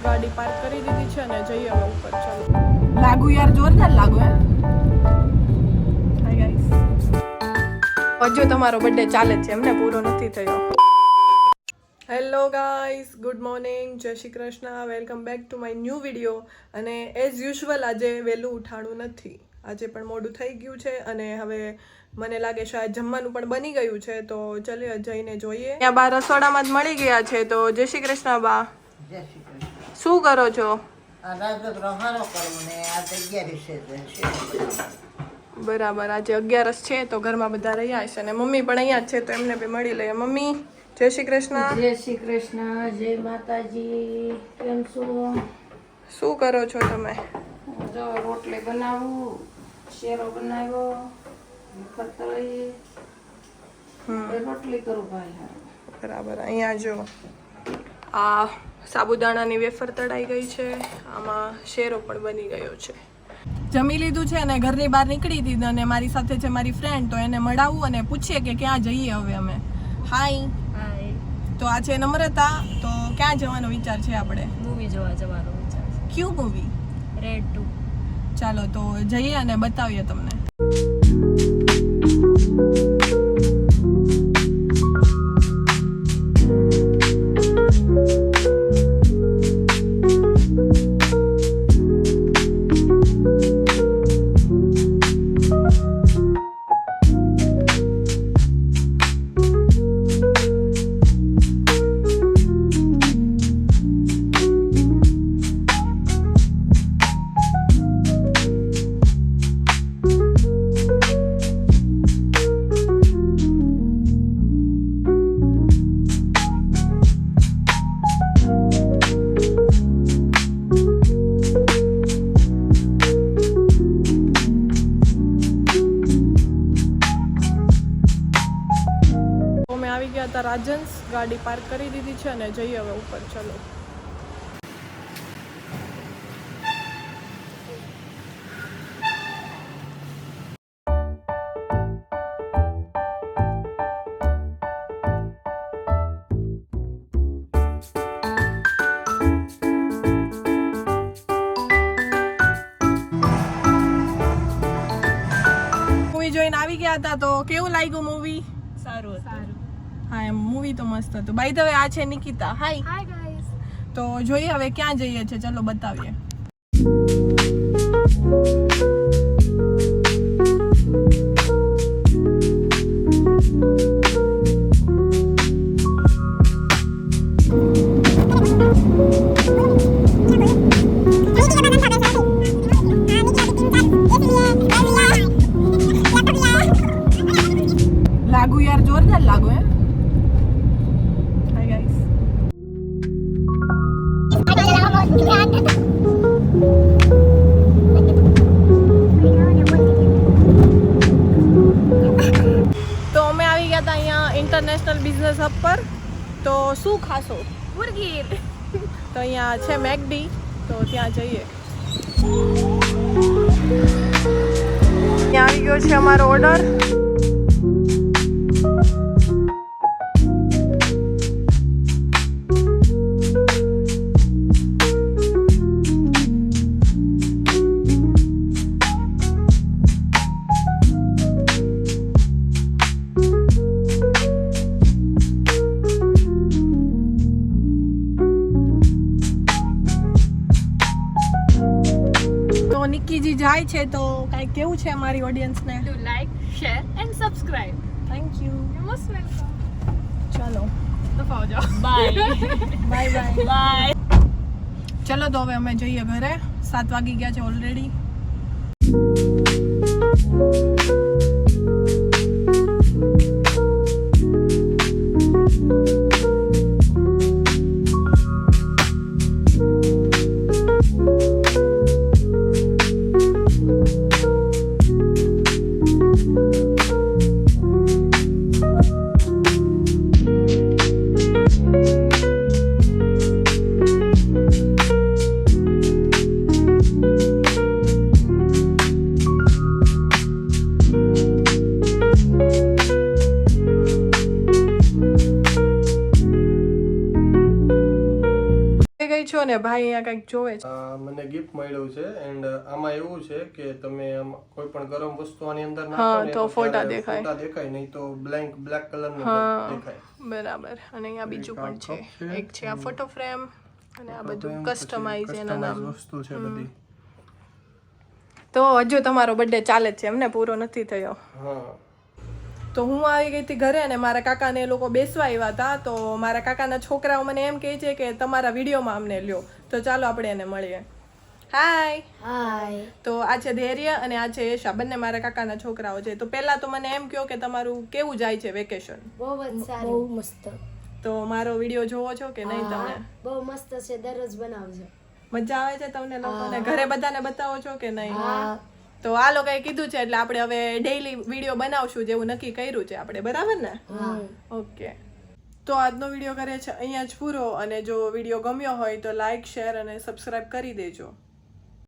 ગાડી પાર્ક કરી દીધી છે અને જઈએ હવે ઉપર. ચાલો. લાગુ યાર, જોરદાર લાગુ. હાય ગાઈસ, હજુ તમારો બર્થડે ચાલે છે એમને, પૂરો નથી થયો. હેલો ગાઈસ, ગુડ મોર્નિંગ, જય Shri Krishna, welcome back to my new video. અને એઝ યુઝ્યુઅલ આજે વહેલું ઉઠાણું નથી, આજે પણ મોડું થઈ ગયું છે અને હવે મને લાગે શાયદ જમવાનું પણ બની ગયું છે. તો ચલીએ જઈને જોઈએ. ત્યાં બા રસોડામાં જ મળી ગયા છે. તો જય શ્રી કૃષ્ણ બા. જય શ્રી કૃષ્ણ. શું કરો છો? આ રાજગરો હારો કરવો ને આ 11 છે. બરાબર, આજે 11 છે તો ઘરમાં બધા રહ્યા છે અને મમ્મી પણ અહીંયા જ છે તો એમને બી મળી લઈએ. મમ્મી જય શ્રી કૃષ્ણ. જય શ્રી કૃષ્ણ, જય માતાજી. કેમ છો? શું કરો છો તમે? જો રોટલી બનાવું, શેરો બનાવ્યો, ફરતળી રોટલી કરું ભાઈ. બરાબર, અહીંયા જો આ સાબુદાણાની વેફર તળાઈ ગઈ છે, આમાં શેરો પણ બની ગયો છે. જમી લીધું છે અને ઘરની બહાર નીકળી હતી અને મારી સાથે છે મારી ફ્રેન્ડ, તો એને મળાવું અને પૂછીએ કે ક્યાં જઈએ હવે અમે. હાય. હાય. તો આ છે નમ્રતા. તો ક્યાં જવાનો વિચાર છે આપણે? મૂવી જોવા જવાનો વિચાર છે. ક્યુ મૂવી? રેડ 2. ચાલો તો જઈએ અને બતાવીએ તમને. આવી ગયા હતા રાજન્સ, ગાડી પાર્ક કરી દીધી છે અને જઈએ હવે ઉપર. ચલો. મૂવી જોઈને આવી ગયા હતા, તો કેવું લાગ્યું મૂવી? સારું સારું. હા, એમ મૂવી તો મસ્ત હતું. બાય ધ વે આ છે નિકિતા. હાય. Hi guys. તો જોઈએ હવે ક્યાં જઈએ છે, ચલો બતાવીએ. લાગુ યાર, જોરદાર લાગુ. હાય ગાઈસ, તો અમે આવી ગયા હતા અહીંયા ઇન્ટરનેશનલ બિઝનેસ હબ પર. તો શું ખાશો? મુરગીર. તો અહીંયા છે મેકડી, તો ત્યાં જઈએ. ત્યાં આવી ગયો છે અમારો ઓર્ડર. નિક્કીજી જાય છે તો કાંઈ કેવું છે અમારી ઓડિયન્સને? Do like, share and subscribe. Thank you. You're most welcome. ચાલો તો પાવ જાઓ. Bye. Bye bye. Bye. ચલો તો હવે અમે જઈએ ઘરે. 7 વાગી ગયા છે ઓલરેડી. ને ભાઈ અહીંયા કંઈક જોવે છે. મને ગિફ્ટ મળ્યું છે એન્ડ આમાં એવું છે કે તમે કોઈ પણ ગરમ વસ્તુ આની અંદર હા, નાખો ને તો ફોટા ત્યારે દેખાય. ફોટા દેખાય નહીં તો બ્લેક કલર નું દેખાય. બરાબર. અને અહીંયા બીજું પણ છે. cup છે. એક છે આ ફોટો ફ્રેમ અને આ બધું કસ્ટમાઇઝ એના નામ. વસ્તુ છે બધી. તો હજુ તમારો બર્થડે ચાલે જ છે એમને, પૂરો નથી થયો. હા તો હું આવી ગઈ હતી ઘરે અને મારા કાકાને એ લોકો બેસવા આવ્યા હતા. તો મારા કાકાના છોકરાઓ મને એમ કહે છે કે તમારા વિડીયોમાં અમને લ્યો. તો ચાલો આપણે એને મળીએ. હાય. હાય. તો આ છે ધૈર્ય અને આ છે યશા, બંને મારા કાકાના છોકરાઓ છે. તો પહેલા તો મને એમ કહો કે તમારું કેવું જાય છે વેકેશન? બહુ જ સારું, બહુ મસ્ત. તો મારો વિડીયો જોવો છો કે નહીં તમે? બહુ મસ્ત છે, દરરોજ બનાવજો. મજા આવે છે તમને લોકોને? ઘરે બધાને બતાવો છો કે નહીં? તો આ લોકોએ કીધું છે એટલે આપણે હવે ડેઈલી વિડીયો બનાવશું જેવું નક્કી કર્યું છે આપણે, બરાબર ને? ઓકે. તો આજનો વિડીયો કરે છે અહીંયા જ પૂરો. અને જો વિડીયો ગમ્યો હોય તો લાઈક, શેર અને સબસ્ક્રાઇબ કરી દેજો.